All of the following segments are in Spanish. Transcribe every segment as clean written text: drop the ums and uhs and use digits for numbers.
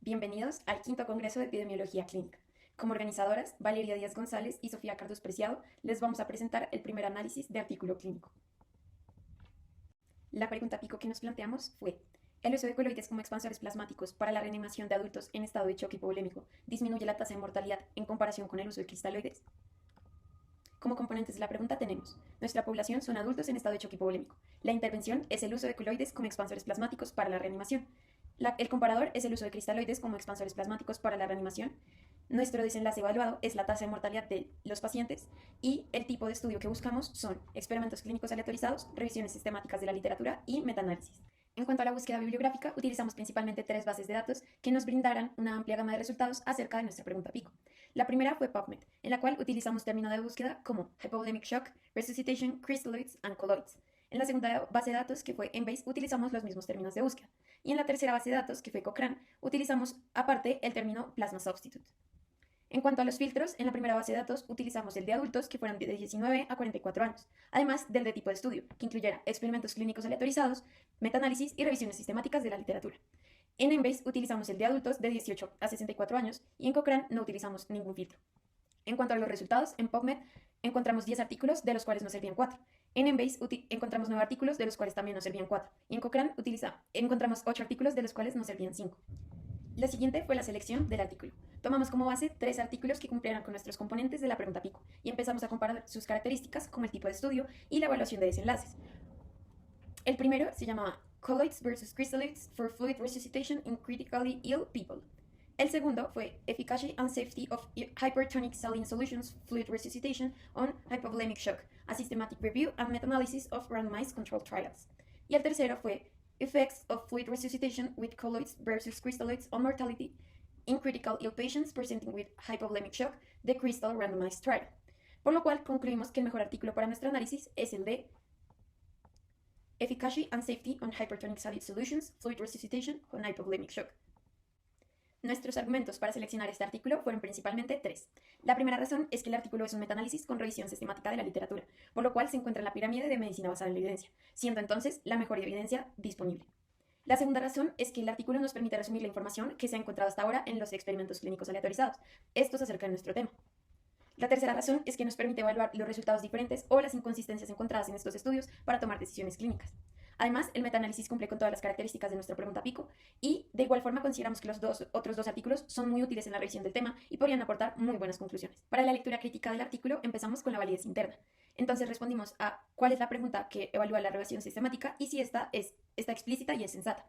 Bienvenidos al quinto Congreso de Epidemiología Clínica. Como organizadoras, Valeria Díaz González y Sofía Cardús Preciado les vamos a presentar el primer análisis de artículo clínico. La pregunta pico que nos planteamos fue: ¿el uso de coloides como expansores plasmáticos para la reanimación de adultos en estado de choque hipovolémico disminuye la tasa de mortalidad en comparación con el uso de cristaloides? Como componentes de la pregunta tenemos: nuestra población son adultos en estado de choque hipovolémico. La intervención es el uso de coloides como expansores plasmáticos para la reanimación. El comparador es el uso de cristaloides como expansores plasmáticos para la reanimación. Nuestro desenlace evaluado es la tasa de mortalidad de los pacientes y el tipo de estudio que buscamos son experimentos clínicos aleatorizados, revisiones sistemáticas de la literatura y metaanálisis. En cuanto a la búsqueda bibliográfica, utilizamos principalmente 3 bases de datos que nos brindarán una amplia gama de resultados acerca de nuestra pregunta pico. La primera fue PubMed, en la cual utilizamos términos de búsqueda como hypovolemic shock, resuscitation, crystalloids and colloids. En la segunda base de datos, que fue Embase, utilizamos los mismos términos de búsqueda. Y en la tercera base de datos, que fue Cochrane, utilizamos aparte el término plasma substitute. En cuanto a los filtros, en la primera base de datos utilizamos el de adultos, que fueron de 19 a 44 años, además del de tipo de estudio, que incluyera experimentos clínicos aleatorizados, metaanálisis y revisiones sistemáticas de la literatura. En Embase utilizamos el de adultos de 18 a 64 años y en Cochrane no utilizamos ningún filtro. En cuanto a los resultados, en PubMed encontramos 10 artículos, de los cuales nos servían 4. En Embase encontramos 9 artículos, de los cuales también nos servían 4. Y en Cochrane encontramos 8 artículos, de los cuales nos servían 5. La siguiente fue la selección del artículo. Tomamos como base 3 artículos que cumplieran con nuestros componentes de la pregunta pico y empezamos a comparar sus características, como el tipo de estudio y la evaluación de desenlaces. El primero se llamaba Colloids versus Crystalloids for Fluid Resuscitation in Critically Ill People. El segundo fue Efficacy and Safety of Hypertonic Saline Solutions Fluid Resuscitation on Hypovolemic Shock, a Systematic Review and Meta-Analysis of Randomized Controlled Trials. Y el tercero fue Effects of Fluid Resuscitation with Colloids versus Crystalloids on Mortality in Critical Ill Patients Presenting with Hypovolemic Shock, the Crystal Randomized Trial. Por lo cual concluimos que el mejor artículo para nuestro análisis es el de Efficacy and Safety on Hypertonic Saline Solutions Fluid Resuscitation on Hypovolemic Shock. Nuestros argumentos para seleccionar este artículo fueron principalmente 3. La primera razón es que el artículo es un metaanálisis con revisión sistemática de la literatura, por lo cual se encuentra en la pirámide de medicina basada en la evidencia, siendo entonces la mejor evidencia disponible. La segunda razón es que el artículo nos permite resumir la información que se ha encontrado hasta ahora en los experimentos clínicos aleatorizados. Estos acerca de nuestro tema. La tercera razón es que nos permite evaluar los resultados diferentes o las inconsistencias encontradas en estos estudios para tomar decisiones clínicas. Además, el metaanálisis cumple con todas las características de nuestra pregunta pico y, de igual forma, consideramos que los otros dos artículos son muy útiles en la revisión del tema y podrían aportar muy buenas conclusiones. Para la lectura crítica del artículo, empezamos con la validez interna. Entonces respondimos a cuál es la pregunta que evalúa la revisión sistemática y si está explícita y es sensata.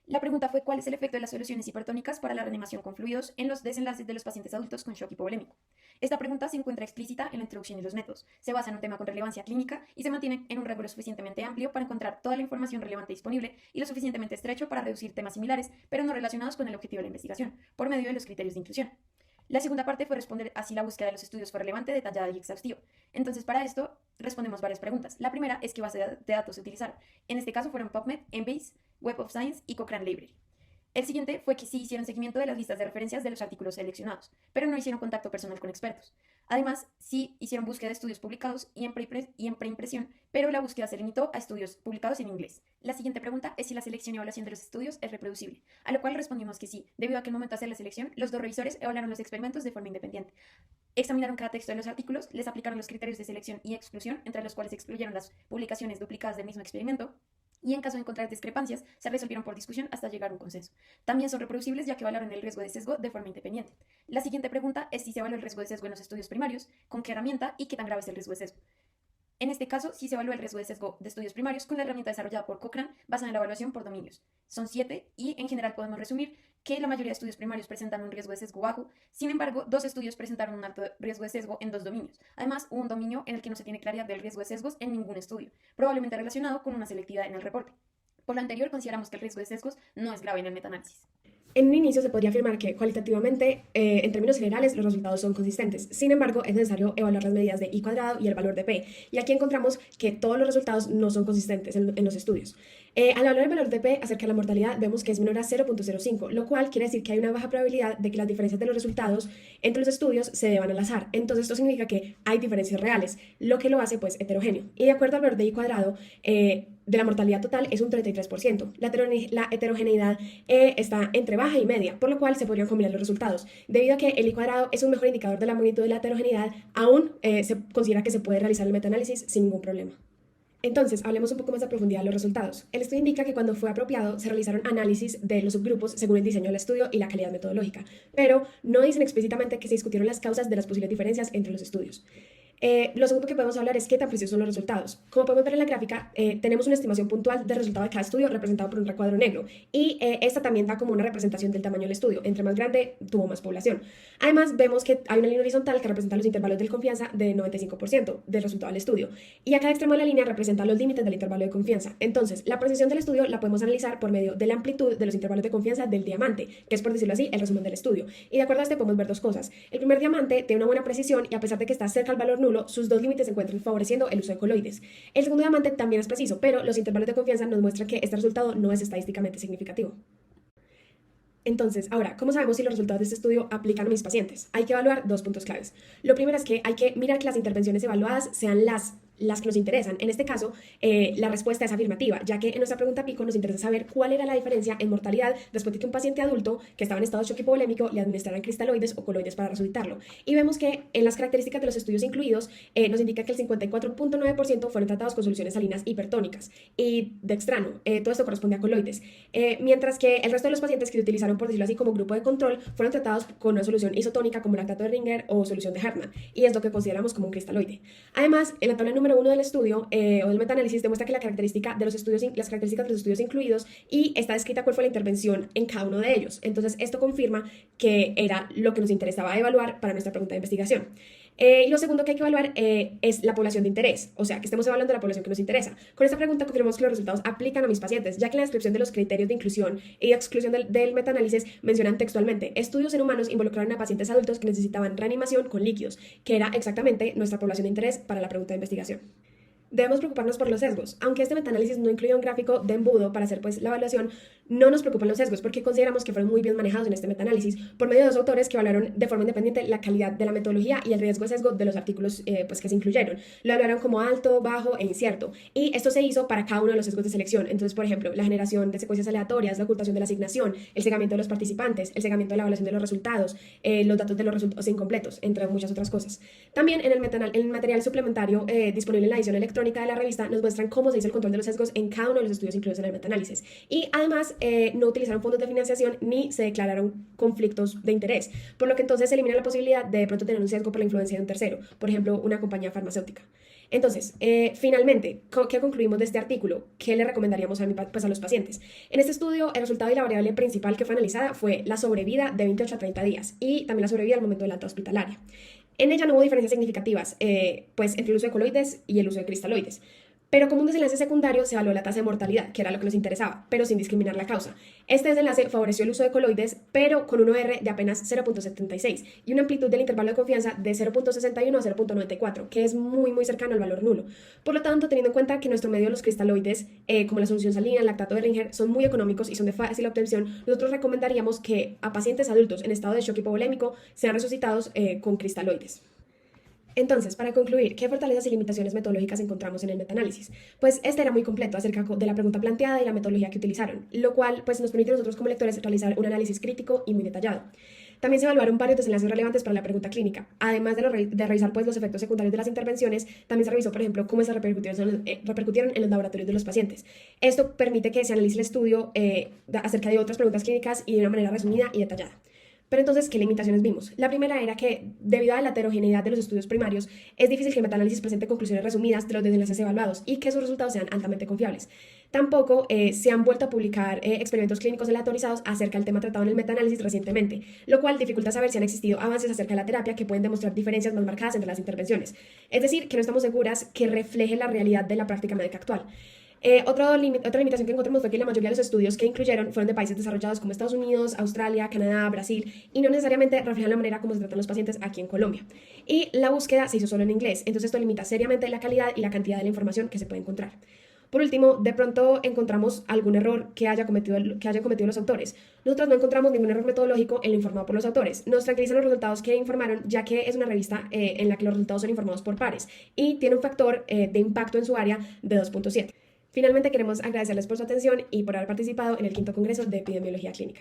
La pregunta fue: ¿cuál es el efecto de las soluciones hipertónicas para la reanimación con fluidos en los desenlaces de los pacientes adultos con shock hipovolémico? Esta pregunta se encuentra explícita en la introducción y los métodos, se basa en un tema con relevancia clínica y se mantiene en un rango lo suficientemente amplio para encontrar toda la información relevante disponible y lo suficientemente estrecho para reducir temas similares, pero no relacionados con el objetivo de la investigación, por medio de los criterios de inclusión. La segunda parte fue responder a si la búsqueda de los estudios fue relevante, detallada y exhaustiva. Entonces, para esto, respondemos varias preguntas. La primera es: ¿qué base de datos se utilizaron? En este caso fueron PubMed, Embase, Web of Science y Cochrane Library. El siguiente fue que sí hicieron seguimiento de las listas de referencias de los artículos seleccionados, pero no hicieron contacto personal con expertos. Además, sí hicieron búsqueda de estudios publicados y en preimpresión, pero la búsqueda se limitó a estudios publicados en inglés. La siguiente pregunta es si la selección y evaluación de los estudios es reproducible, a lo cual respondimos que sí, debido a que al momento de hacer la selección, los 2 revisores evaluaron los experimentos de forma independiente. Examinaron cada texto de los artículos, les aplicaron los criterios de selección y exclusión, entre los cuales excluyeron las publicaciones duplicadas del mismo experimento, y en caso de encontrar discrepancias, se resolvieron por discusión hasta llegar a un consenso. También son reproducibles ya que evaluaron el riesgo de sesgo de forma independiente. La siguiente pregunta es si se evaluó el riesgo de sesgo en los estudios primarios, con qué herramienta y qué tan grave es el riesgo de sesgo. En este caso, sí se evaluó el riesgo de sesgo de estudios primarios con la herramienta desarrollada por Cochrane, basada en la evaluación por dominios. Son 7 y en general podemos resumir que la mayoría de estudios primarios presentan un riesgo de sesgo bajo. Sin embargo, 2 estudios presentaron un alto riesgo de sesgo en 2 dominios. Además, hubo un dominio en el que no se tiene claridad del riesgo de sesgos en ningún estudio, probablemente relacionado con una selectividad en el reporte. Por lo anterior, consideramos que el riesgo de sesgos no es grave en el metaanálisis. En un inicio se podría afirmar que cualitativamente, en términos generales, los resultados son consistentes. Sin embargo, es necesario evaluar las medidas de I cuadrado y el valor de P. Y aquí encontramos que todos los resultados no son consistentes en los estudios. Al evaluar el valor de P acerca de la mortalidad, vemos que es menor a 0.05, lo cual quiere decir que hay una baja probabilidad de que las diferencias de los resultados entre los estudios se deban al azar. Entonces, esto significa que hay diferencias reales, lo que lo hace, pues, heterogéneo. Y de acuerdo al valor de I cuadrado, de la mortalidad total es un 33%. La heterogeneidad está entre baja y media, por lo cual se podrían combinar los resultados. Debido a que el I² es un mejor indicador de la magnitud de la heterogeneidad, aún se considera que se puede realizar el metaanálisis sin ningún problema. Entonces, hablemos un poco más a profundidad de los resultados. El estudio indica que cuando fue apropiado se realizaron análisis de los subgrupos según el diseño del estudio y la calidad metodológica, pero no dicen explícitamente que se discutieron las causas de las posibles diferencias entre los estudios. Lo segundo que podemos hablar es qué tan precisos son los resultados. Como podemos ver en la gráfica, tenemos una estimación puntual del resultado de cada estudio representado por un recuadro negro y esta también da como una representación del tamaño del estudio. Entre más grande, tuvo más población. Además, vemos que hay una línea horizontal que representa los intervalos de confianza de 95% del resultado del estudio y a cada extremo de la línea representa los límites del intervalo de confianza. Entonces, la precisión del estudio la podemos analizar por medio de la amplitud de los intervalos de confianza del diamante, que es, por decirlo así, el resumen del estudio. Y de acuerdo a este podemos ver dos cosas. El primer diamante tiene una buena precisión y a pesar de que está cerca al valor nulo, sus dos límites se encuentran favoreciendo el uso de coloides. El segundo diamante también es preciso, pero los intervalos de confianza nos muestran que este resultado no es estadísticamente significativo. Entonces, ahora, ¿cómo sabemos si los resultados de este estudio aplican a mis pacientes? Hay que evaluar dos puntos claves. Lo primero es que hay que mirar que las intervenciones evaluadas sean las que nos interesan. En este caso, la respuesta es afirmativa, ya que en nuestra pregunta pico nos interesa saber cuál era la diferencia en mortalidad después de que un paciente adulto que estaba en estado de shock hipovolémico le administraran cristaloides o coloides para resucitarlo. Y vemos que en las características de los estudios incluidos nos indica que el 54.9% fueron tratados con soluciones salinas hipertónicas y dextrano. Todo esto corresponde a coloides. Mientras que el resto de los pacientes que se utilizaron, por decirlo así, como grupo de control, fueron tratados con una solución isotónica como lactato de Ringer o solución de Hartmann, y es lo que consideramos como un cristaloide. Además, en la tabla número 1 del estudio o del metaanálisis demuestra que las características de los estudios incluidos y está descrita cuál fue la intervención en cada uno de ellos. Entonces, esto confirma que era lo que nos interesaba evaluar para nuestra pregunta de investigación. Y lo segundo que hay que evaluar es la población de interés, o sea, que estemos evaluando la población que nos interesa. Con esta pregunta confirmamos que los resultados aplican a mis pacientes, ya que en la descripción de los criterios de inclusión y exclusión del metaanálisis mencionan textualmente: estudios en humanos involucraron a pacientes adultos que necesitaban reanimación con líquidos, que era exactamente nuestra población de interés para la pregunta de investigación. Debemos preocuparnos por los sesgos. Aunque este metaanálisis no incluye un gráfico de embudo para hacer la evaluación, no nos preocupan los sesgos porque consideramos que fueron muy bien manejados en este metaanálisis por medio de dos autores que evaluaron de forma independiente la calidad de la metodología y el riesgo de sesgo de los artículos que se incluyeron. Lo evaluaron como alto, bajo e incierto. Y esto se hizo para cada uno de los sesgos de selección. Entonces, por ejemplo, la generación de secuencias aleatorias, la ocultación de la asignación, el cegamiento de los participantes, el cegamiento de la evaluación de los resultados, los datos de los resultados incompletos, entre muchas otras cosas. También en el material suplementario disponible en la edición electrónica de la revista nos muestran cómo se hizo el control de los sesgos en cada uno de los estudios incluidos en el metaanálisis. Y además no utilizaron fondos de financiación ni se declararon conflictos de interés, por lo que entonces se elimina la posibilidad de pronto tener un sesgo por la influencia de un tercero, por ejemplo, una compañía farmacéutica. Entonces, finalmente, ¿qué concluimos de este artículo? ¿Qué le recomendaríamos a los pacientes? En este estudio, el resultado y la variable principal que fue analizada fue la sobrevida de 28 a 30 días y también la sobrevida al momento de la alta hospitalaria. En ella no hubo diferencias significativas pues, entre el uso de coloides y el uso de cristaloides. Pero como un desenlace secundario se evaluó la tasa de mortalidad, que era lo que nos interesaba, pero sin discriminar la causa. Este desenlace favoreció el uso de coloides, pero con un OR de apenas 0.76 y una amplitud del intervalo de confianza de 0.61 a 0.94, que es muy cercano al valor nulo. Por lo tanto, teniendo en cuenta que nuestro medio de los cristaloides, como la solución salina, el lactato de Ringer, son muy económicos y son de fácil obtención, nosotros recomendaríamos que a pacientes adultos en estado de shock hipovolémico sean resucitados con cristaloides. Entonces, para concluir, ¿qué fortalezas y limitaciones metodológicas encontramos en el metaanálisis? Pues este era muy completo acerca de la pregunta planteada y la metodología que utilizaron, lo cual pues, nos permite a nosotros como lectores realizar un análisis crítico y muy detallado. También se evaluaron varios desenlaces relevantes para la pregunta clínica. Además de revisar pues, los efectos secundarios de las intervenciones, también se revisó, por ejemplo, cómo se repercutieron en los laboratorios de los pacientes. Esto permite que se analice el estudio acerca de otras preguntas clínicas y de una manera resumida y detallada. Pero entonces, ¿qué limitaciones vimos? La primera era que, debido a la heterogeneidad de los estudios primarios, es difícil que el metaanálisis presente conclusiones resumidas de los desenlaces evaluados y que sus resultados sean altamente confiables. Tampoco se han vuelto a publicar experimentos clínicos aleatorizados acerca del tema tratado en el metaanálisis recientemente, lo cual dificulta saber si han existido avances acerca de la terapia que pueden demostrar diferencias más marcadas entre las intervenciones. Es decir, que no estamos seguras que refleje la realidad de la práctica médica actual. Otra limitación que encontramos fue que la mayoría de los estudios que incluyeron fueron de países desarrollados como Estados Unidos, Australia, Canadá, Brasil, y no necesariamente reflejan la manera como se tratan los pacientes aquí en Colombia. Y la búsqueda se hizo solo en inglés, entonces esto limita seriamente la calidad y la cantidad de la información que se puede encontrar. Por último, de pronto encontramos algún error que hayan cometido los autores. Nosotros no encontramos ningún error metodológico en lo informado por los autores. Nos tranquilizan los resultados que informaron, ya que es una revista en la que los resultados son informados por pares y tiene un factor de impacto en su área de 2.7. Finalmente, queremos agradecerles por su atención y por haber participado en el quinto Congreso de Epidemiología Clínica.